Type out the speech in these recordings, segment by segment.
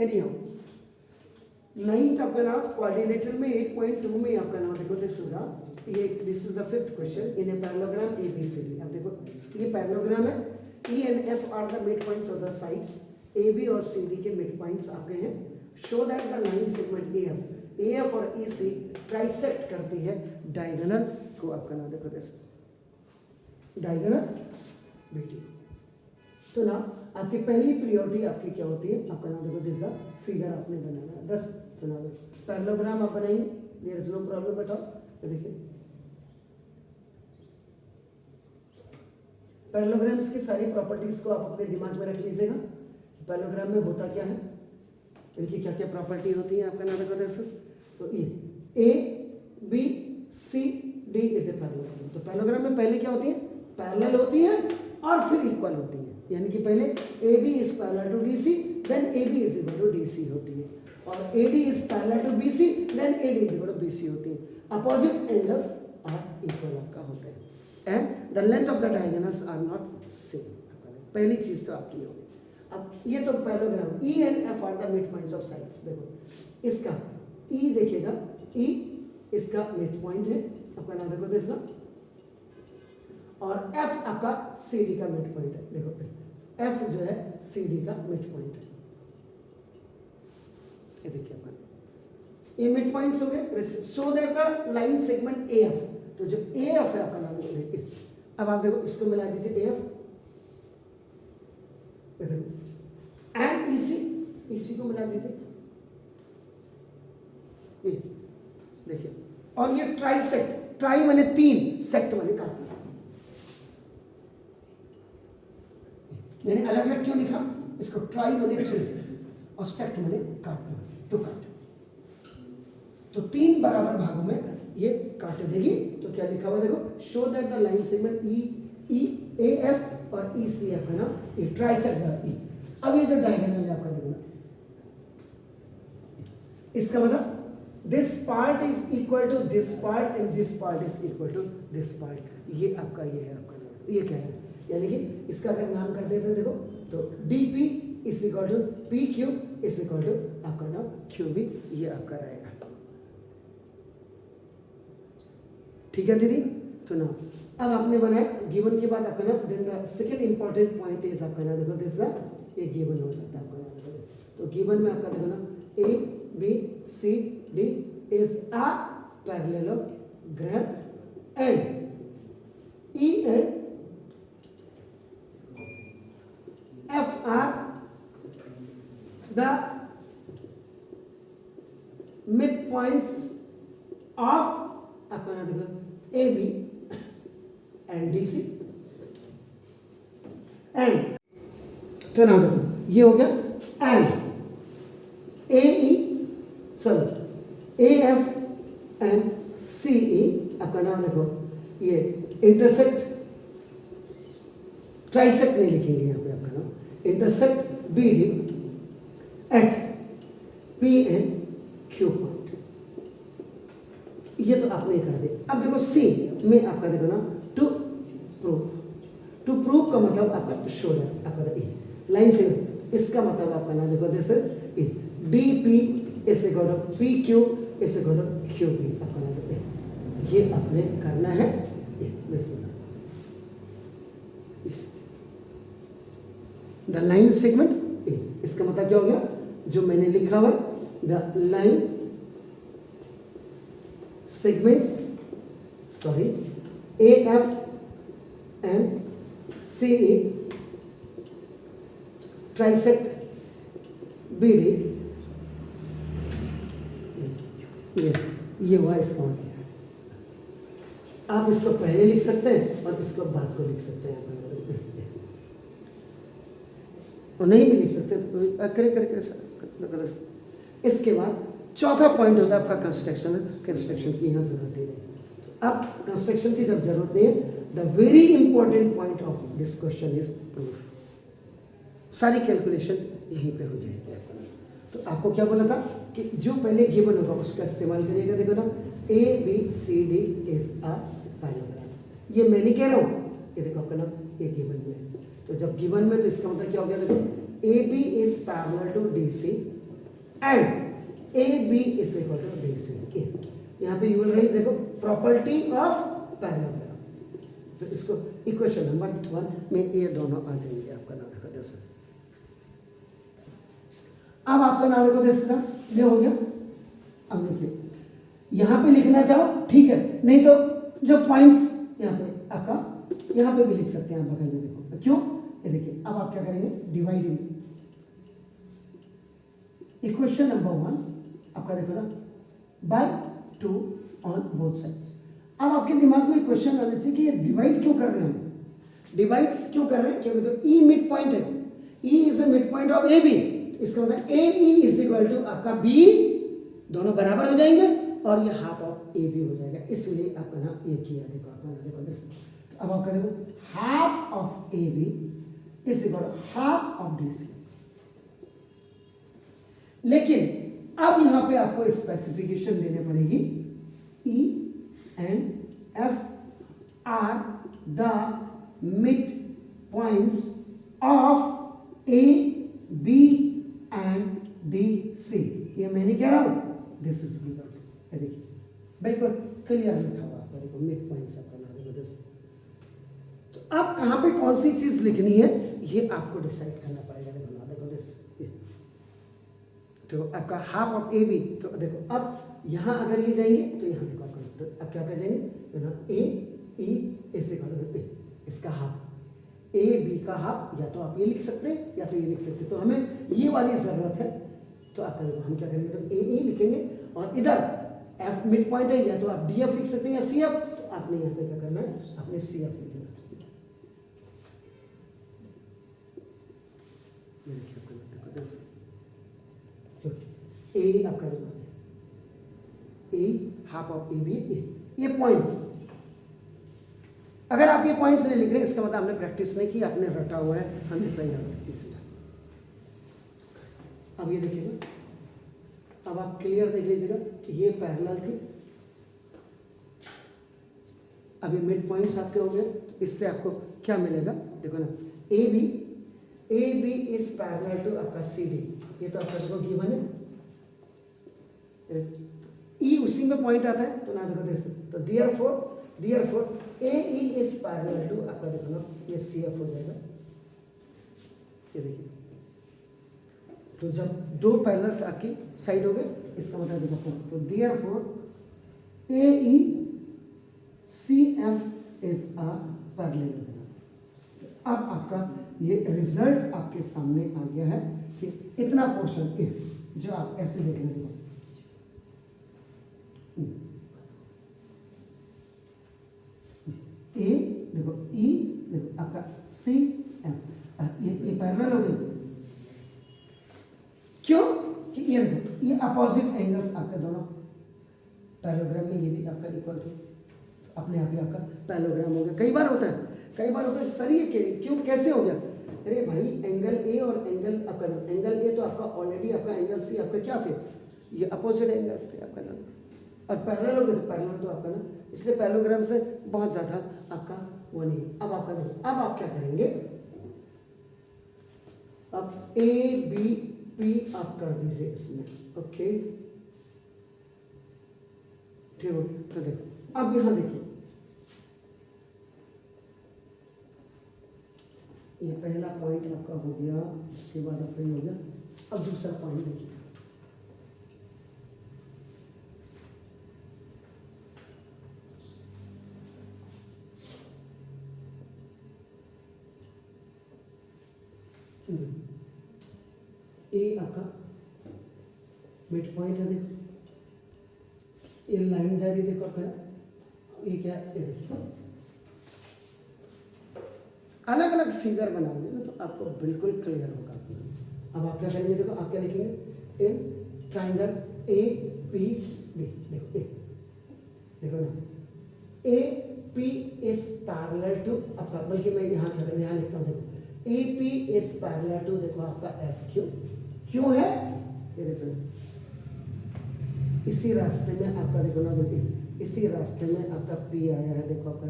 Any how 9th आपका नाम coordinator में 8.2 में आपका नाम देखो this is the fifth question in a parallelogram ABCD। अब देखो ये पैरेललोग्राम है, E and F are the mid points of the sides, AB और CD के मिड पॉइंट्स आपके हैं। Show that the line segment AF और EC ट्राइसेक्ट करती है डायगोनल को, आपका नाम देखो दिस डायगोनल BD। तो ना आपकी पहली प्रायोरिटी आपकी क्या होती है, आपका नाम देखो दिस द फिगर आपने बनाना है 10। तो ना पैरेललोग्राम आप बनाएंगे, देयर इज नो प्रॉब्लम बताओ। तो देखिए पैरेललोग्राम्स की सारी प्रॉपर्टीज को आप अपने दिमाग में रख लीजिएगा। पैरेललोग्राम में होता क्या है, इनकी क्या क्या प्रॉपर्टी होती है, आपका नाम देखो दिस। तो ये ABCD इज ए पैरेललोग्राम। तो पैरेललोग्राम में पहले क्या होती है, पैरेलल होती है और फिर इक्वल होती है, यानी कि पहले AB is parallel to DC, then AB is equal to DC होती है, और AD is parallel to BC, then AD is equal to BC होती है। अपोजिट एंगल्स आर इक्वल आपका होते हैं and the length of the diagonals are not same. पहली चीज तो आपकी होगी। अब ये तो parallelogram E and F are the mid points of sides. देखो इसका E देखिएगा, E इसका मिड पॉइंट है, आपका नाम देखो दिस, और F आपका CD का मिड पॉइंट है। देखो F जो है CD का मिड पॉइंट है, ये देखिए आपका ये मिड पॉइंट्स हो गए। So that the line segment AF, तो जो AF है आपका नाम देखिए। अब आप देखो इसको मिला दीजिए AF एंड EC को मिला दीजिए, देखिए, और ये ट्राइसेक्ट, ट्राई माने 3, सेक्ट माने काटना। मैंने अलग अलग क्यों लिखा, इसको ट्राई माने 3 और सेक्ट माने काटना, टू कट। तो 3 बराबर भागों में ये काट देगी। तो क्या लिखा हुआ देखो, show that the line segment AF और EC आपका ना ये ट्राइसेक्ट द E। अब ये जो डायगोनल है आपका देखो ना, इसका मतलब this part is equal to this part and this part is equal to this part. ये आपका ये है आपका नाम, ये क्या है, यानी कि इसका अगर नाम कर देते देखो तो DP is equal to PQ is equal to आपका नाम QB, ये आपका रहेगा। ठीक है दीदी। तो ना अब आपने बनाया गिवन के बाद आपका नाम, then the second important point is आपका नाम देखो दिस ये गिवन हो सकता है आपका नाम देखो। तो गिवन में आपका देखो ना ABCD is a parallelogram and E and F are the midpoints of आपका नाम देखो AB and DC and तो नाम देखो ये हो गया and AF एंड CE आपका नाम देखो ये इंटरसेक्ट, ट्राइसेक्ट नहीं लिखेंगे यहाँ पे, आपका नाम intersect BD at P and Q point. ये तो आपने कर दिया। अब देखो C में आपका देखो ना टू प्रूव का मतलब आपका शोल्डर, आपका E लाइन से, इसका मतलब आपका नाम देखो this is E। DP is equal to PQ is equal to QB, आपका नाम देखो ये आपने करना है। This is the line segment A, इसका मतलब क्या हो गया, जो मैंने लिखा हुआ the line segments AF and CE trisect BD, ये हुआ इसका। आप इसको पहले लिख सकते हैं और इसको बाद को लिख सकते हैं, और नहीं भी लिख सकते करे। इसके बाद चौथा पॉइंट होता है आपका कंस्ट्रक्शन। कंस्ट्रक्शन की यहाँ जरूरत नहीं है। अब कंस्ट्रक्शन की जब जरूरत नहीं है, the very important point of this question is proof. सारी कैलकुलेशन यहीं पे हो जाएगी आपका। तो आपको क्या बोला था कि जो पहले गिवन होगा उसका इस्तेमाल करिएगा। देखो ना ABCD इज अ पैरेललोग्राम, ये मैं नहीं कह रहा हूँ, ये देखो आपका नाम ये गिवन में है। तो जब गिवन में तो इसका मतलब क्या हो गया, देखो AB is parallel to DC and A B is equal to D C. यहाँ पे यू विल राइट, देखो प्रॉपर्टी ऑफ पैरेललोग्राम, तो इसको इक्वेशन नंबर 1 में ये दोनों आ जाएंगे। आपका नाम देखो दस, अब आपका नाम देखो दस का ये हो गया। अब देखिए यहाँ पे लिखना चाहो ठीक है, नहीं तो जो पॉइंट्स यहाँ पे आपका यहाँ पे भी लिख सकते हैं आप बगल में, देखो क्यों, ये देखिए अब आप क्या करेंगे, डिवाइडिंग इक्वेशन नंबर 1 आपका देखो ना बाय 2 ऑन बोथ साइड्स। अब आपके दिमाग में क्वेश्चन आना चाहिए कि ये डिवाइड क्यों कर रहे हैं, डिवाइड क्यों कर रहे हैं, क्योंकि तो ई मिड पॉइंट है, E is the mid point of A B, इसका मतलब A E is equal to आपका बी, दोनों बराबर हो जाएंगे और ये हाफ ऑफ ए बी हो जाएगा, इसलिए आपका नाम ये किया। देखो आपका नाम देखो दिस, अब आपका देखो half of A B is equal half of D C. लेकिन अब यहां पे आपको स्पेसिफिकेशन देने पड़ेगी, E and F are the mid points of A B and D C. ये मैं नहीं कह रहा हूं, दिस इज गिवन, देखिए बिल्कुल क्लियर लिखा हुआ आपका, देखो मिड पॉइंट्स आपका नाम देखो दिस। तो अब कहां पे कौन सी चीज लिखनी है ये आपको डिसाइड करना पड़ेगा। देखो ना देखो दिस, तो आपका हाफ ऑफ ए बी, तो देखो अब यहां अगर ये जाएंगे तो यहां देखो आपका, तो अब क्या कर जाएंगे ना, ए ई इसे कर ए, इसका हाफ ए बी का हाफ, या तो आप ये लिख सकते हैं या तो ये लिख सकते हैं, तो हमें ये वाली जरूरत है। तो आपका देखो हम क्या करेंगे, तो ए ई लिखेंगे और इधर एफ मिड पॉइंट है, या तो आप डी एफ लिख सकते हैं या सी एफ, तो आपने यहाँ पे क्या करना है, आपने सी एफ लिखना है। ए आपका ए हाफ ऑफ ए बी, ये पॉइंट्स, अगर आप ये पॉइंट्स नहीं लिख रहे इसका मतलब आपने प्रैक्टिस नहीं की, आपने रटा हुआ है, हमेशा याद रखिए। अब ये देखिएगा, अब आप क्लियर देख लीजिएगा, ये पैरेलल थी, अभी मिड पॉइंट्स आपके हो गए, तो इससे आपको क्या मिलेगा, देखो ना A B is parallel to आपका सी डी, ये तो आपका देखो गिवन है, ई उसी में पॉइंट आता है, तो ना देखो जैसे, तो therefore A E is parallel to आपका देखो ना ये सी एफ हो जाएगा। ये देखिए, तो जब दो पैरेलल्स आपकी साइड हो गए, इसका मतलब देखो, तो therefore A E C F is a parallelogram. अब आपका ये रिजल्ट आपके सामने आ गया है कि इतना पोर्शन इफ जो आप ऐसे देख रहे हैं, ए देखो ई देखो आपका सी एफ, ये पैरेलल हो गए, क्यों कि ये देखो ये अपोजिट एंगल्स आपके दोनों पैरेललोग्राम में, ये भी आपका इक्वल थे, अपने आप ही आपका पैरेललोग्राम हो गया। कई बार होता है सर ये क्यों कैसे हो गया, अरे भाई एंगल ए और एंगल आपका, एंगल ए तो आपका ऑलरेडी आपका एंगल सी आपका क्या थे, ये अपोजिट एंगल्स थे आपका ना, और पैरेलल हो गए तो पैरेलल तो आपका ना, इसलिए पैरेललोग्राम से बहुत ज़्यादा आपका वो नहीं। अब आपका देखो, अब आप क्या करेंगे, अब ए बी पी आप कर दीजिए इसमें, ओके ठीक हो। तो देखो अब यहां देखिए, ये पहला पॉइंट आपका हो गया, उसके बाद आपका ये हो गया। अब दूसरा पॉइंट देखिए, ए आपका मिड पॉइंट है, देखो ये लाइन जा रही है, देखो आपका ये क्या है, ये देखिए अलग अलग फिगर बनाओगे ना तो आपको बिल्कुल क्लियर होगा। अब आप क्या करेंगे, देखो आप क्या लिखेंगे, in triangle A P B, देखो ए देखो ना A P is parallel to आपका, बल्कि मैं यहाँ क्या करूँ, यहाँ लिखता हूँ, देखो A P is parallel to देखो आपका एफ क्यू, क्यों है ये देखो, इसी रास्ते में आपका देखो ना, देखिए इसी रास्ते में आपका पी आया है, देखो आपका,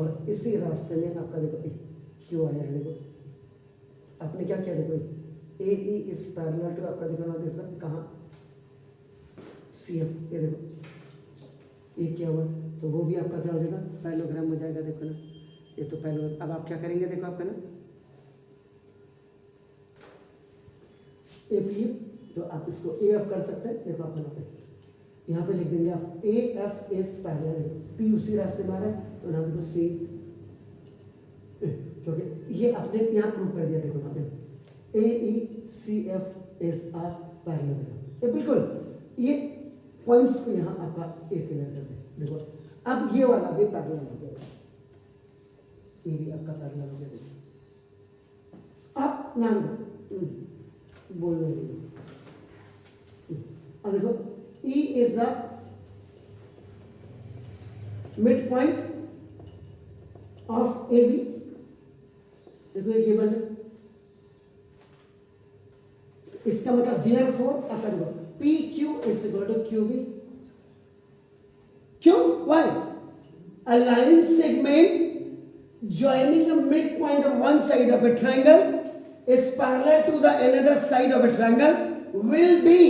और इसी रास्ते में आपका देखो क्यू आया है, देखो आपने क्या किया, देखो ए ई इज पैरेलल टू आपका देखो ना, देखो कहाँ सी एफ, ये देखो ये क्या हुआ, तो वो भी आपका क्या हो जाएगा, पैरेललोग्राम हो जाएगा। देखो ना, ये तो पैरेलल। अब आप क्या करेंगे, देखो आपका ना ए पी, तो आप इसको ए एफ कर सकते हैं। देखो आपका ना यहाँ पे लिख देंगे आप A F is parallel, P उसी रास्ते में आ रहा है, तो ना देखो सी, क्योंकि ये आपने यहाँ प्रूव कर दिया। देखो ना A E C F is a parallelogram, ये बिल्कुल ये पॉइंट्स को यहाँ आपका ए क्लियर कर दे। देखो अब ये वाला भी पैरेलल हो गया, ये भी आपका पैरेलल हो गया। देखो अब नाम बोल रहे, अब देखो E is the midpoint of AB। देखो ये गिवन है, इसका मतलब therefore आपका देखो PQ is equal to QB। क्यों? Why? A line segment joining the midpoint of one side of a triangle is parallel to the another side of a triangle will be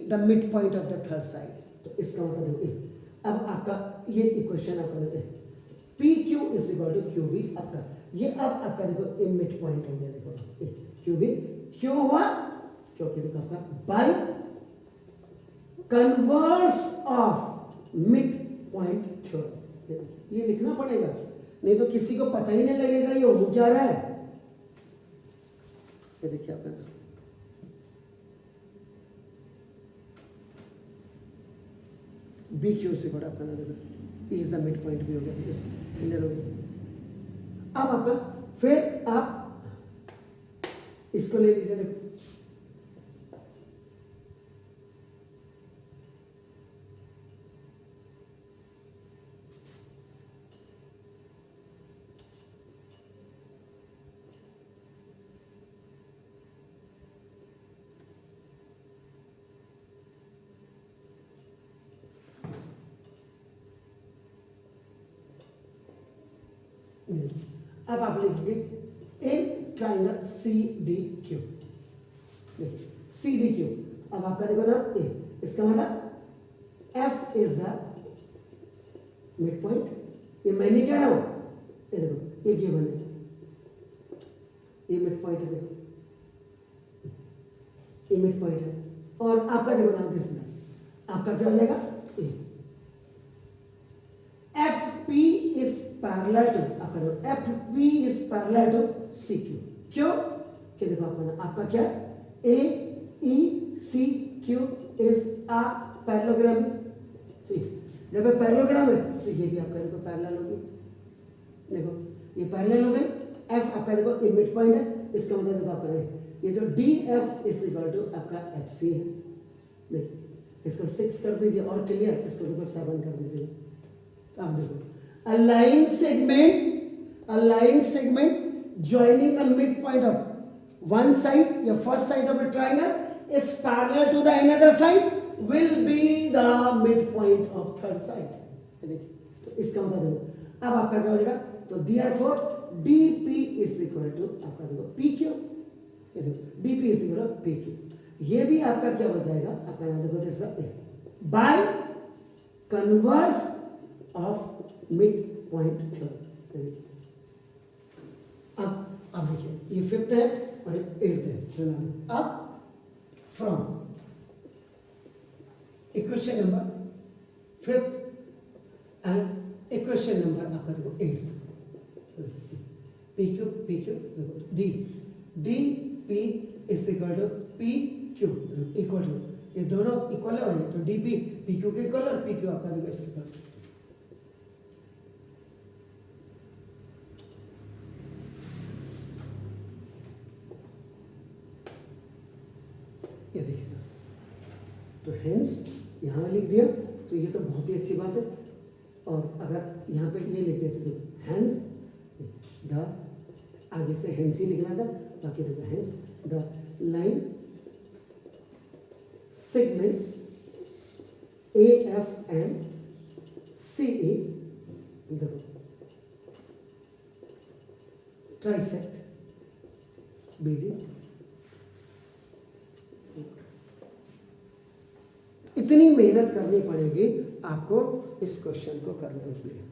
the midpoint of the third side। तो इसका मतलब देखो अब आपका ये equation आपका देखो P Q is equal to Q B, आपका ये अब आपका देखो ए मिड पॉइंट हो गया। देखो क्यू बी क्यों हुआ, क्योंकि देखो आपका by converse of mid point theorem. ये लिखना पड़ेगा, नहीं तो किसी को पता ही नहीं लगेगा ये हो क्या रहा है। ये देखिए आपका बी क्यू से बड़ा आपका ना देखो इज द मिड पॉइंट भी हो गया, क्लियर हो गया। अब आपका फिर आप इसको ले लीजिए। देखो अब आप लिखेंगे in triangle C D Q, C D Q. अब आपका देखो ना ए, इसका मतलब F is the mid point. ये मैं नहीं कह रहा हूं, ये देखो ये गिवन है, ये मिड पॉइंट है। देखो ये मिड पॉइंट है, और आपका देखो ना दिस आपका क्या हो जाएगा A. F P is parallel to, आपका देखो F P is parallel to C Q. क्यों? कि देखो आपका क्या A E C Q is a parallelogram. जब ये पैरेललोग्राम है तो ये भी आपका देखो पैरेलल हो गई। देखो ये पैरेलल हो गए। एफ आपका देखो ये मिड पॉइंट है, इसका मतलब देखो आपका ये जो D F is equal to आपका एच सी है। देखिए इसको 6 कर दीजिए और क्लियर, इसको देखो 7 कर दीजिए। अब देखो a line segment joining the midpoint of one side, your first side of a triangle is parallel to the another side will be the midpoint of third side। देखिए तो इसका मतलब देखो अब आपका क्या हो जाएगा, तो therefore DP is equal to आपका देखो PQ। ये देखो DP is equal to PQ, ये भी आपका क्या हो जाएगा आपका नाम देखो जैसा by converse of mid point theorem. अब देखिए ये फिफ्थ है और ये 8th है। अब from equation number 5th and equation number आपका देखो 8th, पी क्यू देखो D D P is equal to P Q equal to, ये दोनों इक्वल है और ये तो डी पी क्यू के इक्वल और पी क्यू आपका देखो इसके इक्वल। ये देखिए तो हेंस यहाँ लिख दिया तो ये तो बहुत ही अच्छी बात है। और अगर यहाँ पे ये लिख देते तो हेंस द, आगे से हेंस ही लिखना था, बाकी देखो hence the line segments A F and C A देखो ट्राइसेक्ट बी डी। कितनी मेहनत करनी पड़ेगी आपको इस क्वेश्चन को करने के लिए।